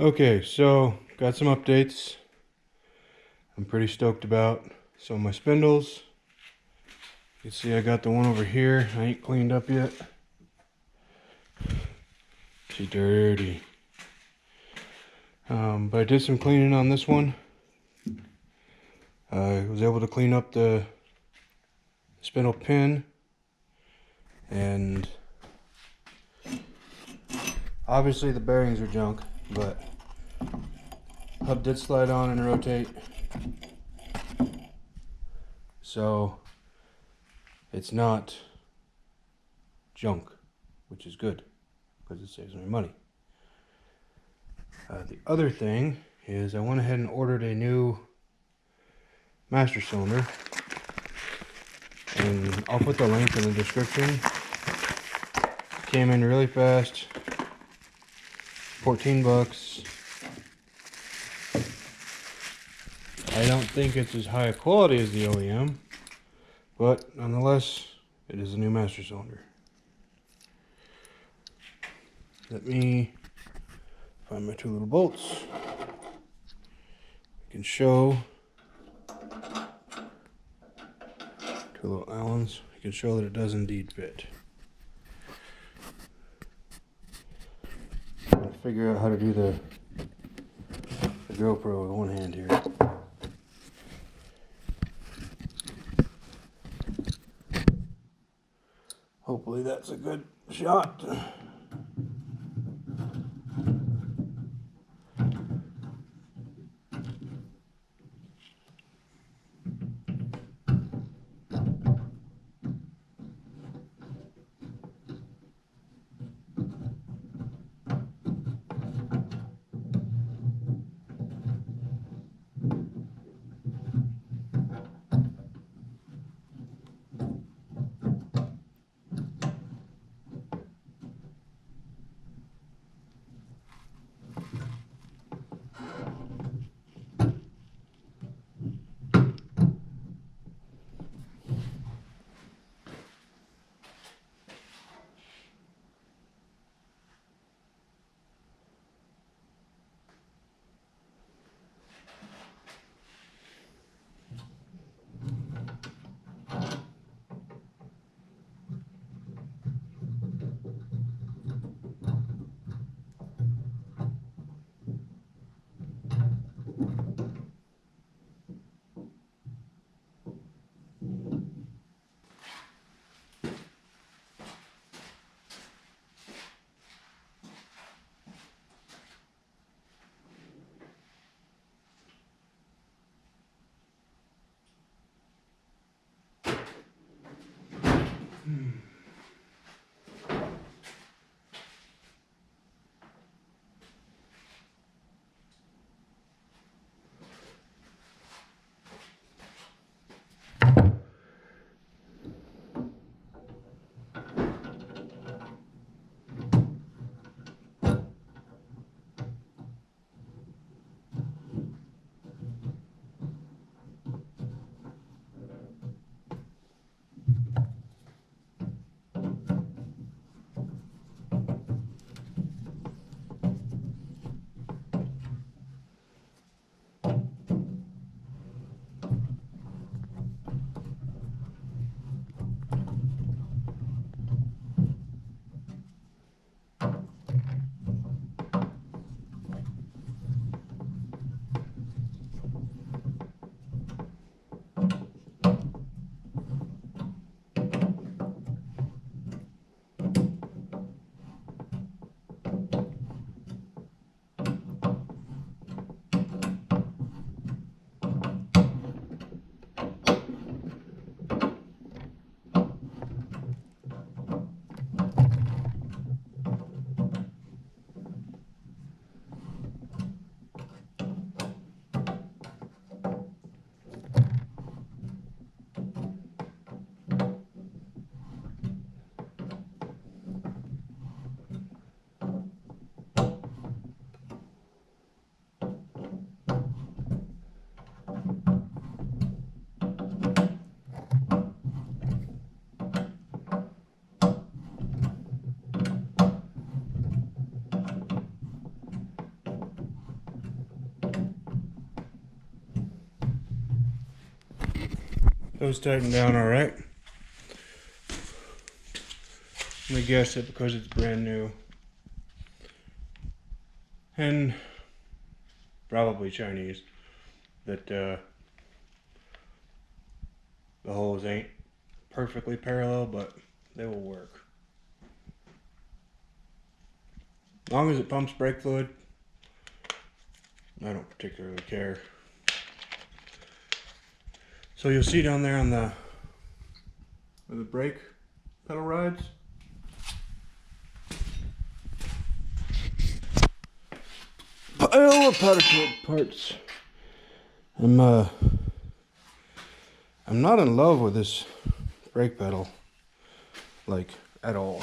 Okay, so got some updates I'm pretty stoked about. So my spindles, you can see I got the one over here. I ain't cleaned up yet. She's dirty. But I did some cleaning on this one. I was able to clean up the spindle pin, and obviously the bearings are junk, but hub did slide on and rotate, so it's not junk, which is good because it saves me money. The other thing is I went ahead and ordered a new master cylinder, and I'll put the link in the description. Came in really fast, 14 bucks. I don't think it's as high a quality as the OEM, but nonetheless, it is a new master cylinder. Let me find my two little bolts. I can show two little Allens. I can show that it does indeed fit. I'll figure out how to do the GoPro with one hand here. Hopefully that's a good shot. Those tighten down all right. I'm gonna guess it because it's brand new. And probably Chinese. That the holes ain't perfectly parallel, but they will work. As long as it pumps brake fluid, I don't particularly care. So you'll see down there on the where the brake pedal rides, pile of powder coat parts. I'm not in love with this brake pedal, like, at all.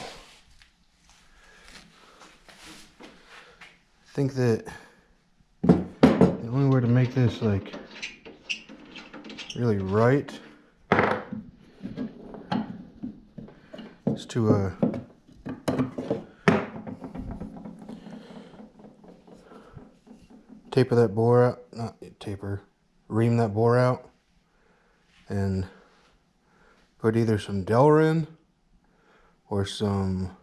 I think that the only way to make this, like, really right is to taper that bore out, not taper, ream that bore out, and put either some Delrin or some,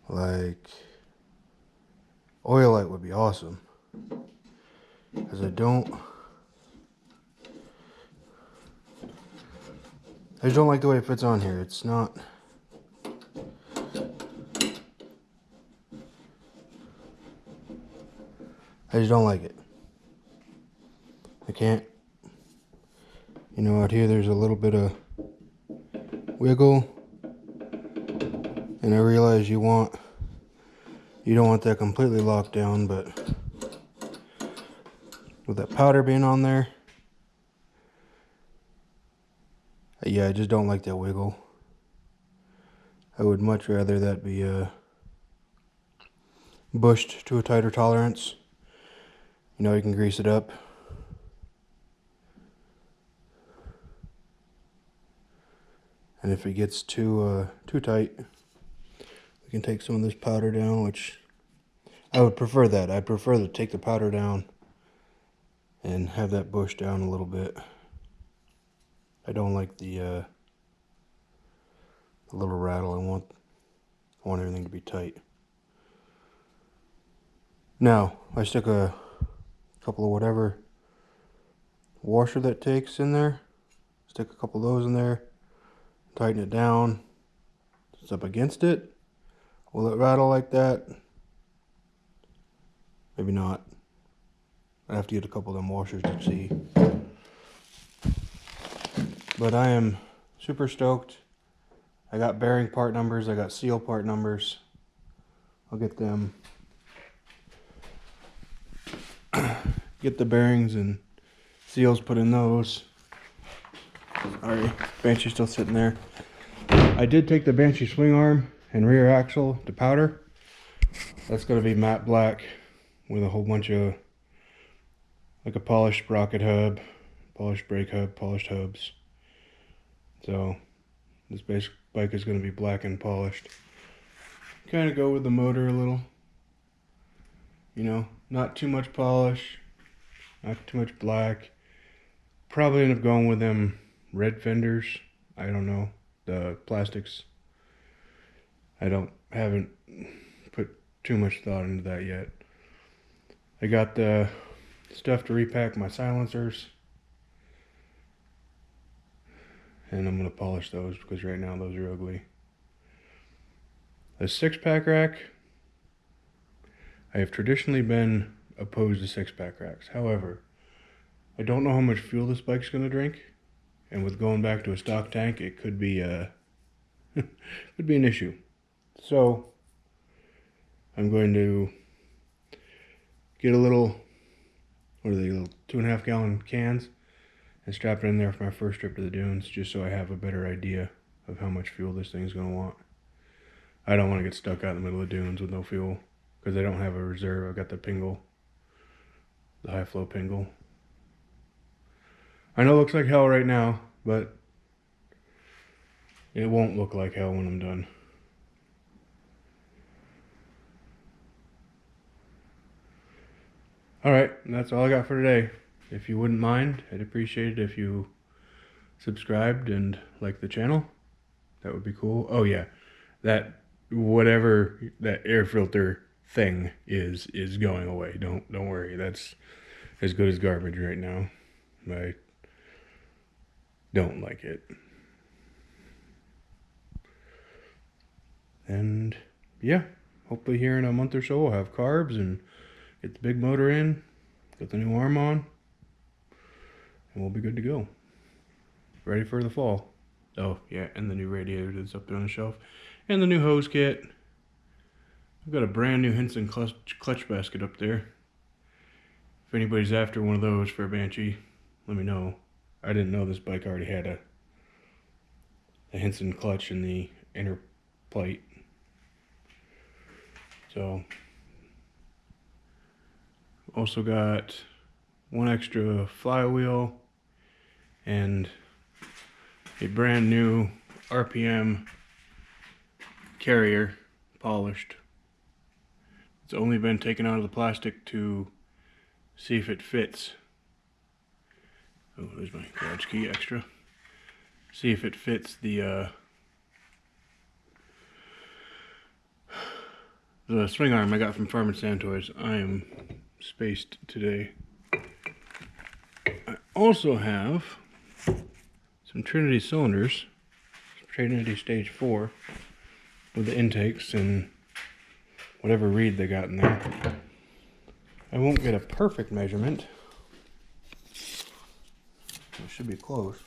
like, oil light would be awesome. Because I just don't like the way it fits on here. It's not, I just don't like it. I can't, you know, out here there's a little bit of wiggle, and I realize you don't want that completely locked down, but with that powder being on there, yeah, I just don't like that wiggle. I would much rather that be bushed to a tighter tolerance. You know, you can grease it up. And if it gets too tight, we can take some of this powder down, which I would prefer that. I'd prefer to take the powder down and have that bush down a little bit. I don't like the little rattle. I want everything to be tight. Now, I stuck a couple of whatever washer that takes in there. Stick a couple of those in there. Tighten it down. It's up against it. Will it rattle like that? Maybe not. I have to get a couple of them washers to see. But I am super stoked. I got bearing part numbers. I got seal part numbers. I'll get them. Get the bearings and seals put in those. Sorry, Banshee's still sitting there. I did take the Banshee swing arm and rear axle to powder. That's going to be matte black with a whole bunch of, like, a polished sprocket hub, polished brake hub, polished hubs. So this bike is going to be black and polished. Kind of go with the motor a little. You know, not too much polish, not too much black. Probably end up going with them red fenders. I don't know, the plastics. Haven't put too much thought into that yet. I got the stuff to repack my silencers, and I'm gonna polish those because right now those are ugly. A 6-pack rack. I have traditionally been opposed to 6-pack racks. However, I don't know how much fuel this bike's gonna drink, and with going back to a stock tank, it could be could be an issue. So I'm going to get a little, what are they, little 2.5 gallon cans, and strap it in there for my first trip to the dunes, just so I have a better idea of how much fuel this thing's gonna want. I don't want to get stuck out in the middle of the dunes with no fuel, because I don't have a reserve. I've got the Pingle, the high flow Pingle. I know it looks like hell right now, but it won't look like hell when I'm done. Alright, that's all I got for today. If you wouldn't mind, I'd appreciate it if you subscribed and like the channel. That would be cool. Oh yeah, that whatever that air filter thing is going away. Don't worry. That's as good as garbage right now. I don't like it. And yeah, hopefully here in a month or so we'll have carbs and get the big motor in, get the new arm on, and we'll be good to go. Ready for the fall. Oh yeah, and the new radiator that's up there on the shelf, and the new hose kit. I've got a brand new Henson clutch basket up there. If anybody's after one of those for a Banshee, let me know. I didn't know this bike already had a Henson clutch in the inner plate. So, also got one extra flywheel and a brand new RPM carrier, polished. It's only been taken out of the plastic to see if it fits. Oh, there's my garage key extra. See if it fits the swing arm I got from Farm and Sand Toys. I am spaced today. I also have some Trinity cylinders, Trinity Stage 4, with the intakes and whatever reed they got in there. I won't get a perfect measurement. It should be close.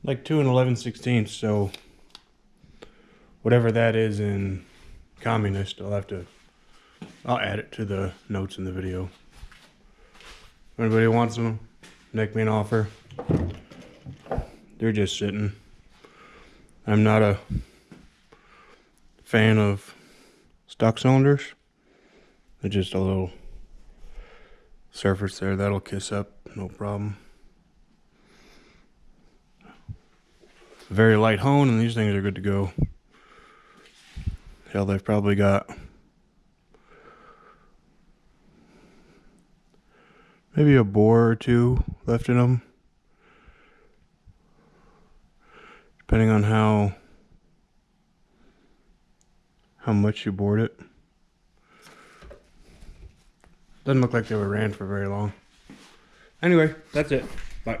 Like 2 11/16, so whatever that is in communist, I'll add it to the notes in the video. If anybody wants them, make me an offer. They're just sitting. I'm not a fan of stock cylinders. They're just a little surface there that'll kiss up, no problem. Very light hone, and these things are good to go. Hell, they've probably got maybe a bore or two left in them, depending on how much you bored it. Doesn't look like they were ran for very long. Anyway, that's it. Bye.